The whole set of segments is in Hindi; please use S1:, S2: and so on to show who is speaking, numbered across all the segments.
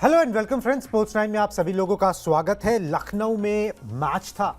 S1: Hello and welcome friends, sports nine में आप सभी लोगों का स्वागत है। लखनऊ में मैच था,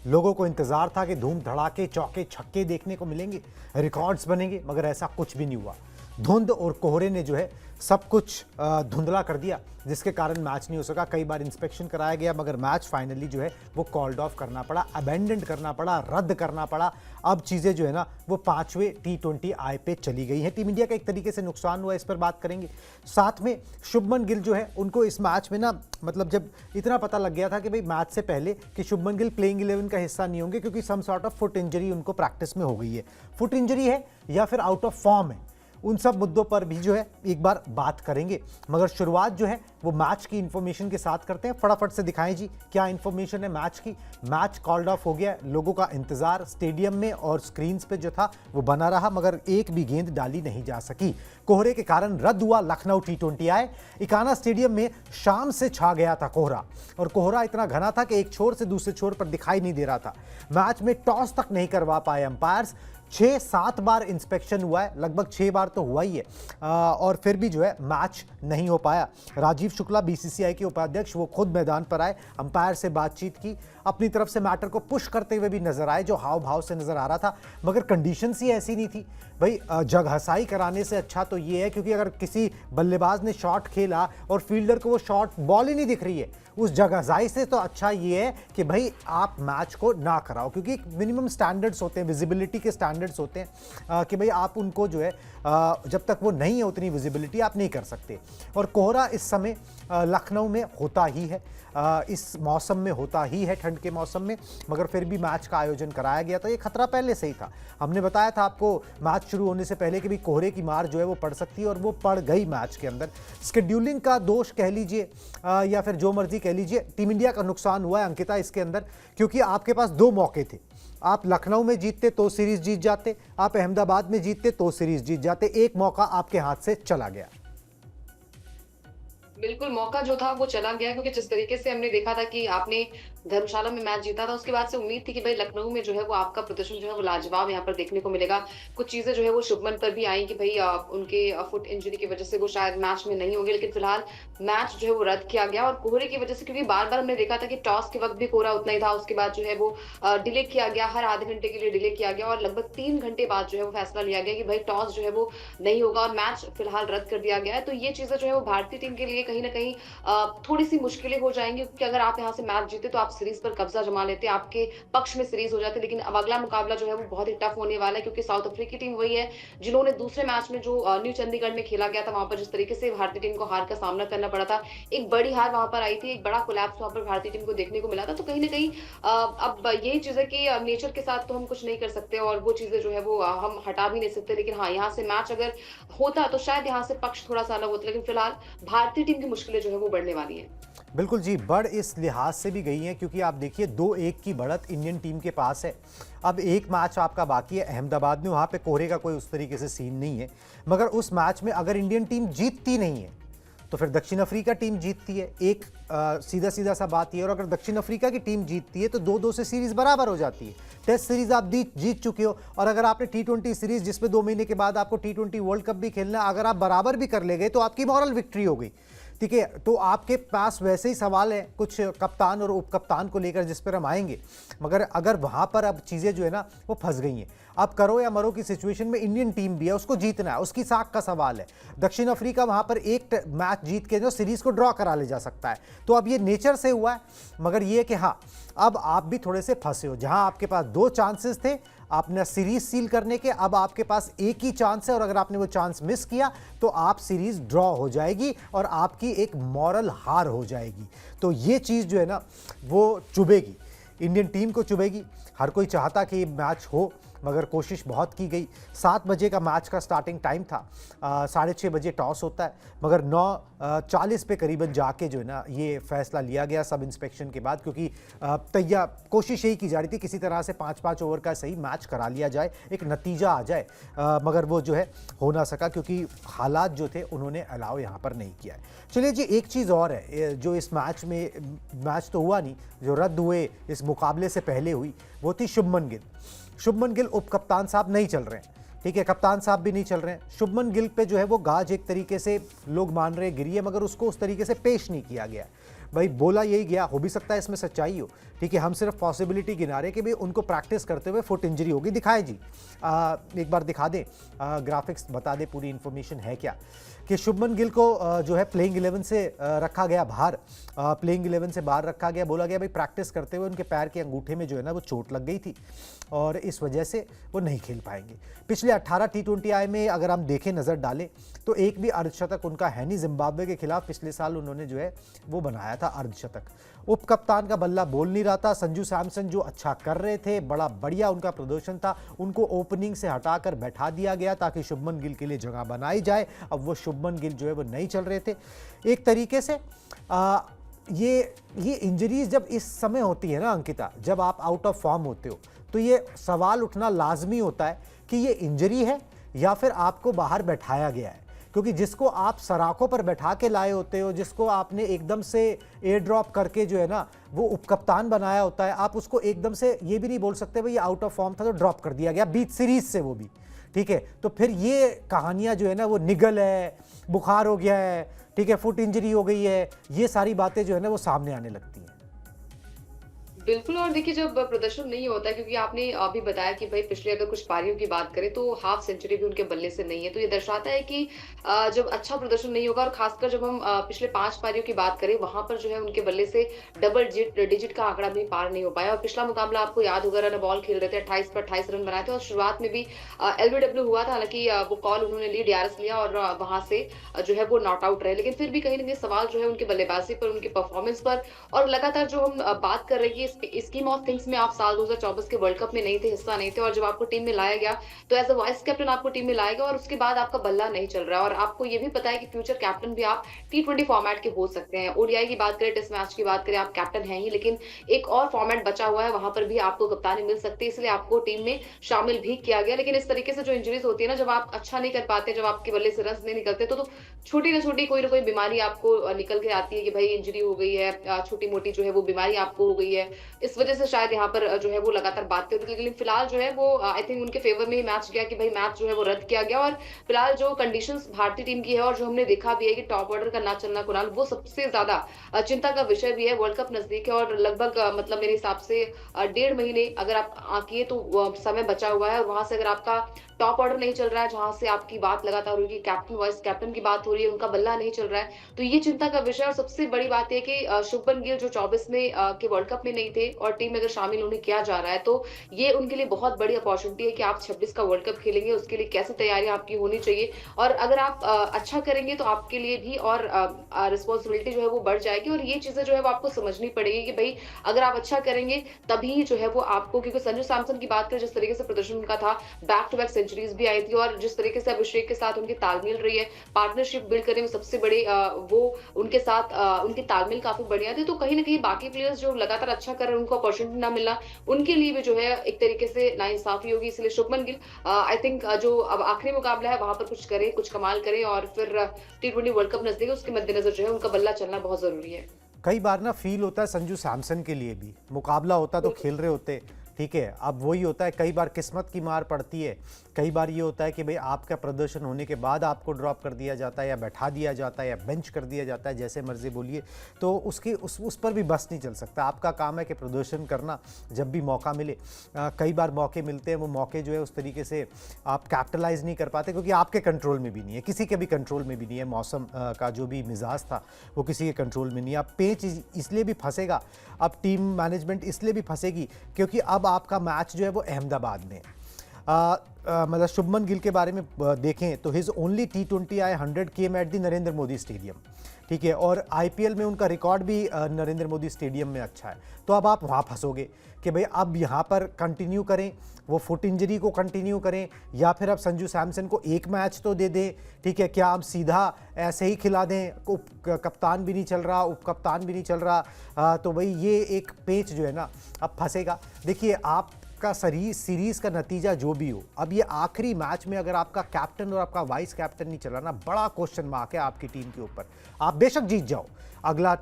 S1: लोगों को इंतजार था कि धूम धड़ाके चौके छक्के देखने को मिलेंगे, रिकॉर्ड्स बनेंगे, मगर ऐसा कुछ भी नहीं हुआ। धुंध और कोहरे ने जो है सब कुछ धुंधला कर दिया, जिसके कारण मैच नहीं हो सका। कई बार इंस्पेक्शन कराया गया, मगर मैच फाइनली जो है वो कॉल्ड ऑफ करना पड़ा, अबेंडन करना पड़ा, रद्द करना पड़ा। अब चीज़ें जो है ना वो 5वें T20 आई पे चली गई हैं। टीम इंडिया का एक तरीके से नुकसान हुआ, इस पर बात करेंगे। साथ में शुभमन गिल जो है उनको इस मैच में ना, मतलब जब इतना पता लग गया था कि भाई मैच से पहले कि शुभमन गिल प्लेइंग 11 का हिस्सा नहीं होंगे, क्योंकि some sort of foot injury उनको प्रैक्टिस में हो गई है। फुट इंजरी है या फिर आउट ऑफ फॉर्म है, उन सब मुद्दों पर भी जो है एक बार बात करेंगे। मगर शुरुआत जो है वो मैच की इंफॉर्मेशन के साथ करते हैं। फटाफट से दिखाएं जी क्या इंफॉर्मेशन है मैच की। मैच कॉल्ड ऑफ हो गया, लोगों का इंतजार स्टेडियम में और स्क्रीन्स पे जो था वो बना रहा, मगर एक भी गेंद डाली नहीं जा सकी। कोहरे के कारण रद्द हुआ लखनऊ T20 आई। इकाना स्टेडियम में शाम से छा गया था कोहरा, और कोहरा इतना घना था कि एक छोर से दूसरे छोर पर दिखाई नहीं दे रहा था। मैच में टॉस तक नहीं करवा पाए अंपायर्स। 6-7 बार इंस्पेक्शन हुआ है, लगभग 6 बार तो हुआ ही है, और फिर भी जो है मैच नहीं हो पाया। राजीव शुक्ला BCCI के उपाध्यक्ष वो खुद मैदान पर आए, अंपायर से बातचीत की, अपनी तरफ से मैटर को पुश करते हुए भी नजर आए, जो हाव भाव से नजर आ रहा था। मगर कंडीशंस ही ऐसी नहीं थी भाई। जगहसाई कराने से अच्छा तो ये है, क्योंकि अगर किसी बल्लेबाज ने शॉट खेला और फील्डर को वो शॉट बॉल ही नहीं दिख रही है, उस जगहसाई से तो अच्छा ये है कि भाई आप मैच को ना कराओ, क्योंकि मिनिमम स्टैंडर्ड्स होते हैं, विजिबिलिटी के स्टैंडर्ड्स होते हैं कि भाई आप उनको जो है जब तक वो नहीं है उतनी विजिबिलिटी आप नहीं कर सकते। और कोहरा इस समय लखनऊ में होता ही है, इस मौसम में होता ही है, ठंड के मौसम में, मगर फिर भी मैच का आयोजन कराया गया। तो ये खतरा पहले से ही था। हमने बताया था आपको मैच शुरू होने से पहले कि भी कोहरे की मार जो है वो पड़ सकती है, और वो पड़ गई मैच के अंदर। स्केड्यूलिंग का दोष कह लीजिए या फिर जो मर्जी कह लीजिए, टीम इंडिया का नुकसान हुआ है अंकिता इसके अंदर, क्योंकि आपके पास 2 मौके थे। आप लखनऊ में जीतते तो सीरीज जीत जाते, आप अहमदाबाद में जीतते तो सीरीज जीत जाते। एक मौका आपके हाथ से चला गया।
S2: बिल्कुल, मौका जो था वो चला गया, क्योंकि जिस तरीके से हमने देखा था कि आपने धर्मशाला में मैच जीता था, उसके बाद से उम्मीद थी कि भाई लखनऊ में जो है वो आपका प्रदर्शन जो है वो लाजवाब यहाँ पर देखने को मिलेगा। कुछ चीज़ें जो है वो शुभमन पर भी आई कि भई उनके फुट इंजरी की वजह से वो शायद मैच में नहीं होंगे, लेकिन फिलहाल मैच जो है वो रद्द किया गया। और कोहरे की वजह से, क्योंकि बार-बार हमने देखा था कि टॉस के वक़्त भी कोहरा उतना ही था, उसके बाद जो है वो डिले किया गया, हर आधे घंटे के लिए डिले किया गया, और लगभग 3 घंटे बाद जो है वो फैसला लिया गया कि भाई टॉस जो है वो नहीं होगा और मैच फिलहाल रद्द कर दिया गया है। तो ये चीज़ें जो है वो भारतीय टीम के लिए कहीं न कहीं थोड़ी-सी मुश्किलें हो जाएँगी, क्योंकि अगर आप यहाँ से मैच जीते तो आप सीरीज़ पर कब्ज़ा जमा लेते, आपके पक्ष में सीरीज़ हो जाती। लेकिन अब अगला मुकाबला जो है वो बहुत ही टफ होने वाला है, क्योंकि साउथ अफ्रीका की टीम वही है जिन्होंने दूसरे मैच में जो न्यू चंडीगढ़ में खेला गया था, वहाँ पर जिस तरीके से भारतीय टीम को हार का सामना करना पड़ा था, एक बड़ी हार वहाँ पर आई थी, एक बड़ा कोलैप्स वहाँ पर भारतीय टीम को देखने को मिला था। तो कहीं न कहीं अब यही चीज़ है कि नेचर के साथ तो हम कुछ नहीं कर सकते, और वो चीज़ें जो है वो हम हटा भी नहीं सकते। लेकिन हाँ, यहाँ से मैच अगर होता तो शायद यहाँ से पक्ष थोड़ा-सा अलग होता, लेकिन फिलहाल भारतीय टीम की मुश्किलें जो है वो बढ़ने वाली हैं।
S1: बिल्कुल जी, बढ़ इस लिहाज से भी गई हैं क्योंकि आप देखिए 2-1 की बढ़त इंडियन टीम के पास है। अब एक मैच आपका बाकी है अहमदाबाद में, वहाँ पे कोहरे का कोई उस तरीके से सीन नहीं है, मगर उस मैच में अगर इंडियन टीम जीतती नहीं है तो फिर दक्षिण अफ्रीका टीम जीतती है। एक सीधा-सीधा सा बात ये, और अगर दक्षिण अफ्रीका की टीम जीतती है तो 2-2 से सीरीज़ बराबर हो जाती है। टेस्ट सीरीज़ आप जीत चुके हो, और अगर आपने T20 सीरीज़ जिसमें 2 महीने के बाद आपको T20 वर्ल्ड कप भी खेलना, अगर आप बराबर भी कर ले गए तो आपकी मॉरल विक्ट्री हो गई। ठीक है, तो आपके पास वैसे ही सवाल है कुछ कप्तान और उप कप्तान को लेकर, जिस पर हम आएंगे, मगर अगर वहाँ पर अब चीज़ें जो है ना वो फंस गई हैं। अब करो या मरो की सिचुएशन में इंडियन टीम भी है, उसको जीतना है, उसकी साख का सवाल है। दक्षिण अफ्रीका वहाँ पर एक मैच जीत के जो सीरीज़ को ड्रॉ करा ले जा सकता है। तो अब ये नेचर से हुआ है, मगर ये कि हाँ, अब आप भी थोड़े से फंसे हो। जहाँ आपके पास 2 चांसेस थे आपने सीरीज सील करने के, अब आपके पास एक ही चांस है, और अगर आपने वो चांस मिस किया तो आप सीरीज ड्रॉ हो जाएगी और आपकी एक मॉरल हार हो जाएगी। तो ये चीज़ जो है ना वो चुभेगी, इंडियन टीम को चुभेगी। हर कोई चाहता कि ये मैच हो, मगर कोशिश बहुत की गई। 7 बजे का मैच का स्टार्टिंग टाइम था, 6:30 बजे टॉस होता है, मगर 9:40 पे करीबन जाके जो है ना ये फैसला लिया गया सब इंस्पेक्शन के बाद, क्योंकि कोशिश यही की जा रही थी किसी तरह से 5-5 ओवर का सही मैच करा लिया जाए, एक नतीजा आ जाए, मगर वो जो है हो ना सका, क्योंकि हालात जो थे उन्होंने अलाउ यहाँ पर नहीं किया है। चलिए जी, एक चीज़ और है जो इस मैच में, मैच तो हुआ नहीं, जो रद्द हुए इस मुकाबले से पहले हुई, वो थी शुभमन गिल। शुभमन गिल उप कप्तान साहब नहीं चल रहे हैं। ठीक है, कप्तान साहब भी नहीं चल रहे हैं। शुभमन गिल पे जो है वो गाज एक तरीके से लोग मान रहे गिरी है, मगर उसको उस तरीके से पेश नहीं किया गया। भाई बोला यही गया, हो भी सकता है इसमें सच्चाई हो, ठीक है, हम सिर्फ पॉसिबिलिटी गिना रहे कि भाई उनको प्रैक्टिस करते हुए फुट इंजरी होगी। दिखाए जी, एक बार दिखा दें, ग्राफिक्स बता दें पूरी इन्फॉर्मेशन है क्या, कि शुभमन गिल को जो है प्लेइंग 11 से रखा गया बाहर, प्लेइंग 11 से बाहर रखा गया। बोला गया भाई प्रैक्टिस करते हुए उनके पैर के अंगूठे में जो है ना वो चोट लग गई थी और इस वजह से वो नहीं खेल पाएंगे। पिछले 18 T20I में अगर हम देखें, नज़र डालें, तो एक भी अर्धशतक उनका है नहीं। जिम्बाब्वे के खिलाफ पिछले साल उन्होंने जो है वो बनाया था अर्धशतक। उप कप्तान का बल्ला बोल नहीं रहा था। संजू सैमसन जो अच्छा कर रहे थे, बड़ा बढ़िया उनका प्रदर्शन था, उनको ओपनिंग से हटाकर बैठा दिया गया ताकि शुभमन गिल के लिए जगह बनाई जाए। अब वो शुभमन गिल जो है वो नहीं चल रहे थे। एक तरीके से ये इंजरीज जब इस समय होती है ना अंकिता, जब आप आउट ऑफ फॉर्म होते हो, तो ये सवाल उठना लाजमी होता है कि ये इंजरी है या फिर आपको बाहर बैठाया गया है। क्योंकि जिसको आप सराखों पर बैठा के लाए होते हो, जिसको आपने एकदम से एयर ड्रॉप करके जो है ना वो उपकप्तान बनाया होता है, आप उसको एकदम से ये भी नहीं बोल सकते भाई ये आउट ऑफ फॉर्म था तो ड्रॉप कर दिया गया बीच सीरीज से, वो भी ठीक है। तो फिर ये कहानियां जो है ना वो निगल है, बुखार हो गया है, ठीक है, फुट इंजरी हो गई है, ये सारी बातें जो है ना वो सामने आने लगती हैं।
S2: बिल्कुल। और देखिए जब प्रदर्शन नहीं होता है, क्योंकि आपने अभी बताया कि भाई पिछले अगर कुछ पारियों की बात करें तो हाफ सेंचुरी भी उनके बल्ले से नहीं है, तो ये दर्शाता है कि जब अच्छा प्रदर्शन नहीं होगा, और खासकर जब हम पिछले 5 पारियों की बात करें वहां पर जो है उनके बल्ले से डबल डिजिट का आंकड़ा भी पार नहीं हो पाया। और पिछला मुकाबला आपको याद होगा, रन बॉल खेल रहे थे, 28 पर 28 रन बनाए थे, और शुरुआत में भी LBW हुआ था, हालांकि वो कॉल उन्होंने ली, DRS लिया और वहां से जो है वो नॉट आउट रहे। लेकिन फिर भी कहीं ना कहीं सवाल जो है उनकी बल्लेबाजी पर, उनकी परफॉर्मेंस पर, और लगातार जो हम बात कर रहे हैं स्कीम ऑफ थिंग्स में आप साल 2024 के वर्ल्ड कप में नहीं थे, हिस्सा नहीं थे, और जब आपको टीम में लाया गया तो एज अ वाइस कैप्टन आपको टीम में लाया गया, और उसके बाद आपका बल्ला नहीं चल रहा है। और आपको ये भी पता है कि फ्यूचर कैप्टन भी आप T20 फॉर्मेट के हो सकते हैं। ODI की बात करें, टेस्ट मैच की बात करें, आप कैप्टन हैं ही, लेकिन एक और फॉर्मेट बचा हुआ है, वहां पर भी आपको कप्तानी मिल सकती है, इसलिए आपको टीम में शामिल भी किया गया। लेकिन इस तरीके से जो इंजरीज होती है ना, जब आप अच्छा नहीं कर पाते, जब आपके बल्ले से रन नहीं निकलते, तो छोटी ना छोटी कोई ना कोई बीमारी आपको निकल के आती है कि भाई इंजरी हो गई है, छोटी मोटी जो है वो बीमारी आपको हो गई है। इस वजह से शायद यहाँ पर जो है वो लगातार बातें होती है। लेकिन फिलहाल जो है वो आई थिंक उनके फेवर में ही मैच गया कि भाई मैच जो है वो रद्द किया गया। और फिलहाल जो कंडीशंस भारतीय टीम की है, और जो हमने देखा भी है कि टॉप ऑर्डर का ना चलना, कुणाल, वो सबसे ज्यादा चिंता का विषय भी है। वर्ल्ड कप नजदीक है और लगभग मतलब मेरे हिसाब से 1.5 महीने अगर आप आंकिए तो समय बचा हुआ है, और वहां से अगर आपका टॉप ऑर्डर नहीं चल रहा है, जहां से आपकी बात लगातार हो रही है, कैप्टन वाइस कैप्टन की बात हो रही है, उनका बल्ला नहीं चल रहा है, तो ये चिंता का विषय। और सबसे बड़ी बात है कि शुभमन गिल जो 24 में के वर्ल्ड कप में नहीं थे और टीम में अगर शामिल उन्हें किया जा रहा है, तो ये उनके लिए बहुत बड़ी अपॉर्चुनिटी है कि आप 26 का वर्ल्ड कप खेलेंगे, उसके लिए कैसे तैयारियां आपकी होनी चाहिए। और अगर आप अच्छा करेंगे तो आपके लिए भी और रिस्पॉन्सिबिलिटी जो है वो बढ़ जाएगी, और ये चीजें जो है वो आपको समझनी पड़ेगी कि भाई अगर आप अच्छा करेंगे तभी जो है वो आपको, क्योंकि संजू सैमसन की बात करें, जिस तरीके से प्रदर्शन उनका था, बैक टू बैक सेंचुरीज भी आई थी, और जिस तरीके से अभिषेक के साथ उनकी तालमेल रही है, पार्टनरशिप बिल्ड करने में सबसे बड़ी वो उनके साथ उनकी तालमेल काफी बढ़िया थी। तो कहीं ना कहीं बाकी प्लेयर्स जो लगातार अच्छा कर रहे हैं, उनको अपॉर्चुनिटी ना मिलना उनके लिए भी जो है एक तरीके से नाइंसाफी होगी। इसलिए शुभमन गिल आई थिंक जो अब आखिरी मुकाबला है वहां पर कुछ करें, कुछ कमाल करें, और फिर T20 वर्ल्ड कप नजदीक है, उसके मद्देनजर जो है उनका बल्ला चलना बहुत जरूरी है।
S1: कई बार ना फील होता है संजू सैमसन के लिए भी, मुकाबला होता तो खेल रहे होते, ठीक है, अब वही होता है, कई बार किस्मत की मार पड़ती है, कई बार ये होता है कि भाई आपका प्रदर्शन होने के बाद आपको ड्रॉप कर दिया जाता है, या बैठा दिया जाता है, या बेंच कर दिया जाता है, जैसे मर्जी बोलिए, तो उस पर भी बस नहीं चल सकता। आपका काम है कि प्रदर्शन करना जब भी मौका मिले। कई बार मौके मिलते हैं, वो मौके जो है उस तरीके से आप कैपिटलाइज नहीं कर पाते, क्योंकि आपके कंट्रोल में भी नहीं है, किसी के भी कंट्रोल में भी नहीं है। मौसम का जो भी मिजाज था वो किसी के कंट्रोल में नहीं है। अब पेच इसलिए भी फंसेगा, अब टीम मैनेजमेंट इसलिए भी फंसेगी क्योंकि अब आपका मैच जो है वो अहमदाबाद में है। मतलब शुभमन गिल के बारे में देखें तो his only T20I 100 came at the Narendra Modi stadium, ठीक है, और IPL में उनका रिकॉर्ड भी नरेंद्र मोदी स्टेडियम में अच्छा है। तो अब आप वहाँ फंसोगे कि भाई अब यहाँ पर कंटिन्यू करें, वो फुट इंजरी को कंटिन्यू करें, या फिर अब संजू सैमसन को एक मैच तो दे दें, ठीक है, क्या हम सीधा ऐसे ही खिला दें, कप्तान भी नहीं चल रहा, उप कप्तान भी नहीं चल रहा, तो भाई ये एक पेच जो है ना अब फंसेगा। देखिए आप का सीरीज का नतीजा जो भी हो, अब ये आखिरी मैच में अगर आपका कैप्टन और आपका वाइस कैप्टन नहीं चला ना, बड़ा क्वेश्चन मार्क है आपकी टीम के ऊपर। आप बेशक जीत जाओ अगला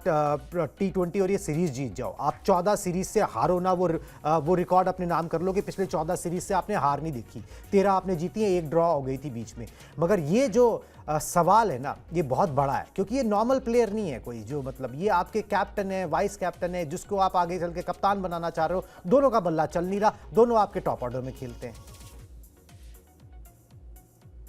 S1: T20 और ये सीरीज जीत जाओ, आप 14 सीरीज से हारो ना, वो रिकॉर्ड अपने नाम कर लो कि पिछले 14 सीरीज से आपने हार नहीं देखी, 13 आपने जीती है, 1 ड्रॉ हो गई थी बीच में। मगर ये जो सवाल है ना, ये बहुत बड़ा है, क्योंकि ये नॉर्मल प्लेयर नहीं है कोई, जो मतलब ये आपके कैप्टन है, वाइस कैप्टन है, जिसको आप आगे चल के कप्तान बनाना चाह रहे हो। दोनों का बल्ला चल नहीं रहा, दोनों आपके टॉप ऑर्डर में खेलते हैं।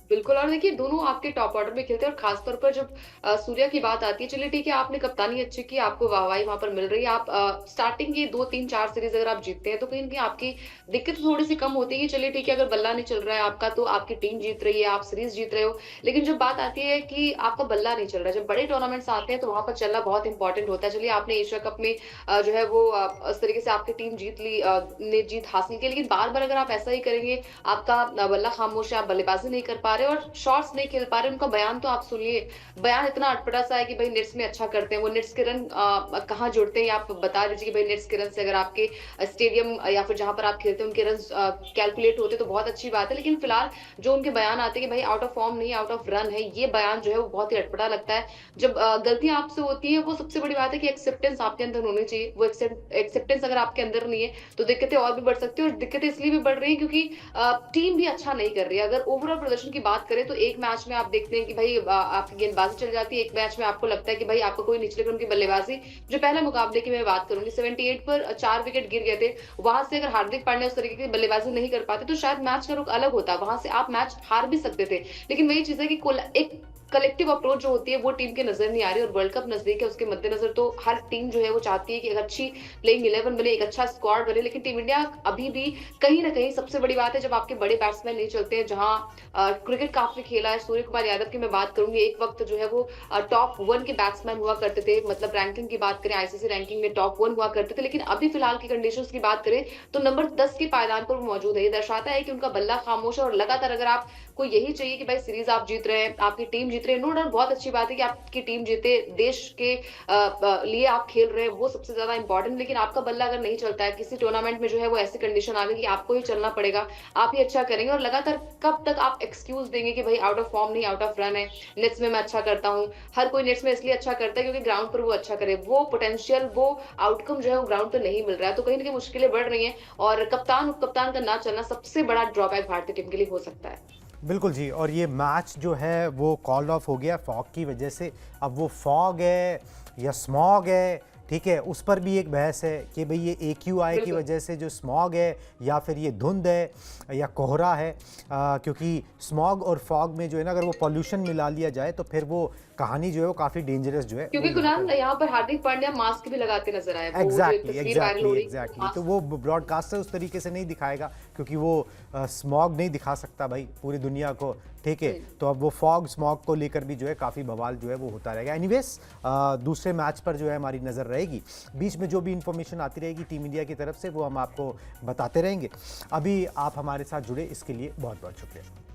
S2: बिल्कुल, और देखिए दोनों आपके टॉप ऑर्डर में खेलते हैं, और खासतौर पर जब सूर्या की बात आती है, चलिए ठीक है आपने कप्तानी अच्छी की, आपको वाहवाही वहाँ पर मिल रही है, आप स्टार्टिंग की 2, 3, 4 सीरीज अगर आप जीतते हैं तो कहीं न कहीं आपकी दिक्कत थोड़ी-सी कम होती है। चलिए ठीक है, अगर बल्ला नहीं चल रहा है आपका तो आपकी टीम जीत रही है, आप सीरीज जीत रहे हो। लेकिन जब बात आती है कि आपका बल्ला नहीं चल रहा है, जब बड़े टूर्नामेंट्स आते हैं तो वहाँ पर चलना बहुत इंपॉर्टेंट होता है। चलिए आपने एशिया कप में जो है वो इस तरीके से आपकी टीम जीत ली, ने जीत हासिल की, लेकिन बार-बार अगर आप ऐसा ही करेंगे, आपका बल्ला खामोश है, आप बल्लेबाजी नहीं कर पा रहे और शॉट्स नहीं खेल पा रहे, उनका बयान तो आप सुनिए, बयान इतना अटपटा सा है कि भाई नेट्स में अच्छा करते हैं, वो नेट्स के रन कहाँ जुड़ते हैं आप बता दीजिए कि भाई नेट्स के रन से अगर आपके स्टेडियम या फिर जहां पर आप खेलते हैं उनके रन कैलकुलेट होते तो बहुत अच्छी बात है। लेकिन फिलहाल जो उनके बयान आते हैं कि भाई आउट ऑफ फॉर्म नहीं, आउट ऑफ रन है, ये बयान जो है वो बहुत ही अटपटा लगता है। जब गलतियां आपसे होती है, वो सबसे बड़ी बात है कि एक्सेप्टेंस आपके अंदर होनी चाहिए। वो एक्सेप्टेंस अगर आपके अंदर नहीं है तो दिक्कतें और भी बढ़ सकती है, और दिक्कतें इसलिए भी बढ़ रही है क्योंकि टीम भी अच्छा नहीं कर रही है। अगर ओवरऑल प्रदर्शन की बात करें तो एक मैच में आप देखते हैं कि भाई आपकी गेंदबाजी चल जाती है, एक मैच में आपको लगता है कि भाई आपका कोई निचले क्रम की बल्लेबाजी, जो पहले मुकाबले की मैं बात करूंगी 78 पर 4 विकेट गिर गए थे, वहां से अगर हार्दिक पांड्या उस तरीके की बल्लेबाजी नहीं कर पाते तो शायद मैच का रुख अलग होता, वहां से आप मैच हार भी सकते थे। लेकिन वही चीज है कि एक कलेक्टिव अप्रोच जो होती है वो टीम के नजर नहीं आ रही, और वर्ल्ड कप नजदीक है, उसके मद्देनजर तो हर टीम जो है वो चाहती है कि एक अच्छी प्लेइंग 11 बने, एक अच्छा स्क्वाड बने। लेकिन टीम इंडिया अभी भी कहीं ना कहीं, सबसे बड़ी बात है जब आपके बड़े बैट्समैन नहीं चलते हैं, जहां क्रिकेट काफी खेला है, सूर्य कुमार यादव की मैं बात करूंगी, एक वक्त जो है वो टॉप 1 के बैट्समैन हुआ करते थे, मतलब रैंकिंग की बात करें आईसीसी रैंकिंग में टॉप 1 हुआ करते थे। लेकिन अभी फिलहाल की कंडीशंस की बात करें तो नंबर 10 के पायदान पर वो मौजूद है। ये दर्शाता है कि उनका बल्ला खामोश है, और लगातार अगर आपको यही चाहिए कि भाई सीरीज आप जीत रहे हैं, आपकी टीम जीत रही है, नो डाउट बहुत अच्छी बात है कि आपकी टीम जीते, देश के लिए आप खेल रहे हैं, वो सबसे ज्यादा इंपॉर्टेंट। लेकिन आपका बल्ला अगर नहीं चलता है किसी टूर्नामेंट में, जो है वो ऐसी कंडीशन आ गई कि आपको ही चलना पड़ेगा, आप ही अच्छा करेंगे, और लगातार कब तक आप एक्सक्यूज देंगे कि भाई आउट ऑफ फॉर्म नहीं, आउट ऑफ रन है, नेट्स में मैं अच्छा करता हूँ। हर कोई नेट्स में इसलिए अच्छा करता है क्योंकि ग्राउंड पर वो अच्छा करे, वो पोटेंशियल, वो आउटकम जो है वो ग्राउंड पर नहीं मिल रहा है, तो कहीं ना कहीं मुश्किलें बढ़ रही हैं, और कप्तान उप कप्तान का ना चलना सबसे बड़ा ड्रॉबैक भारतीय टीम के लिए हो सकता है।
S1: बिल्कुल जी, और ये मैच जो है वो कॉल ऑफ हो गया फॉग की वजह से। अब वो फॉग है या स्मॉग है, ठीक है, उस पर भी एक बहस है कि भाई ये AQI की वजह से जो स्मॉग है, या फिर ये धुंध है या कोहरा है, क्योंकि स्मॉग और फॉग में जो है ना, अगर वो पॉल्यूशन मिला लिया जाए तो फिर वो कहानी जो है वो काफ़ी डेंजरस जो है।
S2: क्योंकि कुणाल यहाँ पर हार्दिक पांड्या मास्क भी लगाते नजर आए, वो जो एक तस्वीर वायरल हो रही है,
S1: तो वो ब्रॉडकास्टर उस तरीके से नहीं दिखाएगा, क्योंकि वो स्मॉग नहीं दिखा सकता भाई पूरी दुनिया को, ठीक है। तो अब वो फॉग स्मॉग को लेकर भी जो है काफ़ी बवाल जो है वो होता रहेगा। एनीवेज, दूसरे मैच पर जो है हमारी नज़र रहेगी, बीच में जो भी इंफॉर्मेशन आती रहेगी टीम इंडिया की तरफ से वो हम आपको बताते रहेंगे। अभी आप हमारे साथ जुड़े इसके लिए बहुत बहुत शुक्रिया।